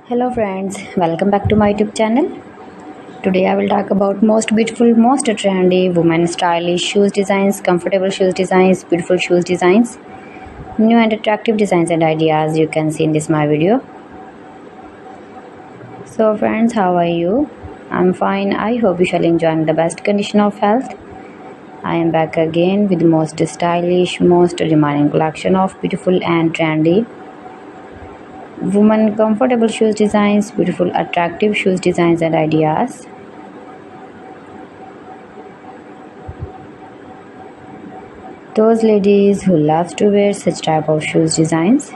Hello friends, welcome back to my YouTube channel. Today I will talk about most beautiful, most trendy, women stylish shoes designs, comfortable shoes designs, beautiful shoes designs, new and attractive designs and ideas you can see in this my video. So friends, how are you? I'm fine. I hope you shall enjoy in the best condition of health. I am back again with the most stylish, most demanding collection of beautiful and trendy women comfortable shoes designs, beautiful attractive shoes designs and ideas. Those ladies who love to wear such type of shoes designs.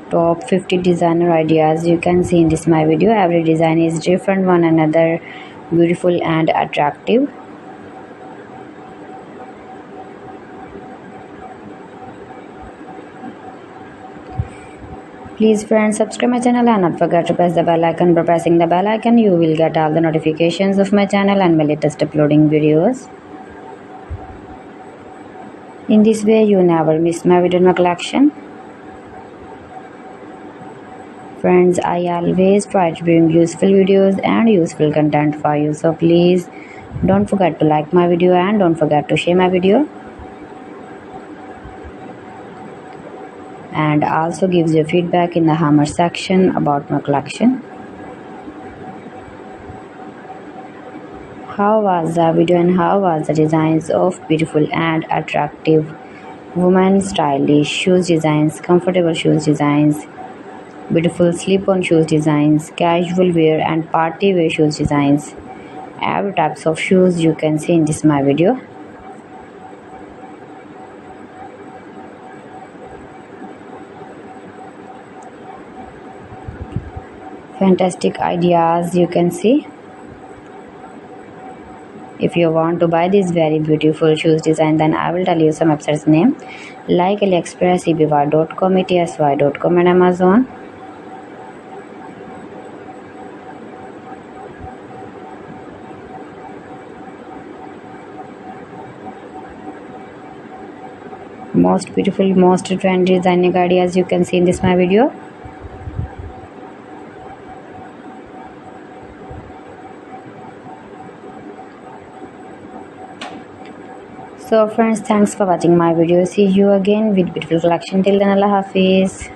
Top 50 designer ideas you can see in this my video. Every design is different one another, beautiful and attractive. Please friends, subscribe my channel and not forget to press the bell icon. By pressing the bell icon you will get all the notifications of my channel and my latest uploading videos. In this way you never miss my video in my collection. Friends, I always try to bring useful videos and useful content for you, so please don't forget to like my video and don't forget to share my video. And also gives your feedback in the comment section about my collection. How was the video and how was the designs of beautiful and attractive women stylish shoes designs, comfortable shoes designs, beautiful slip-on shoes designs, casual wear and party wear shoes designs. Every types of shoes you can see in this my video. Fantastic ideas you can see. If you want to buy this very beautiful shoes design, then I will tell you some websites name like AliExpress, eBay.com, ETSY.com and Amazon. Most beautiful, most trendy designing ideas you can see in this my video. So friends, thanks for watching my video. See you again with beautiful collection. Till then, Allah Hafiz.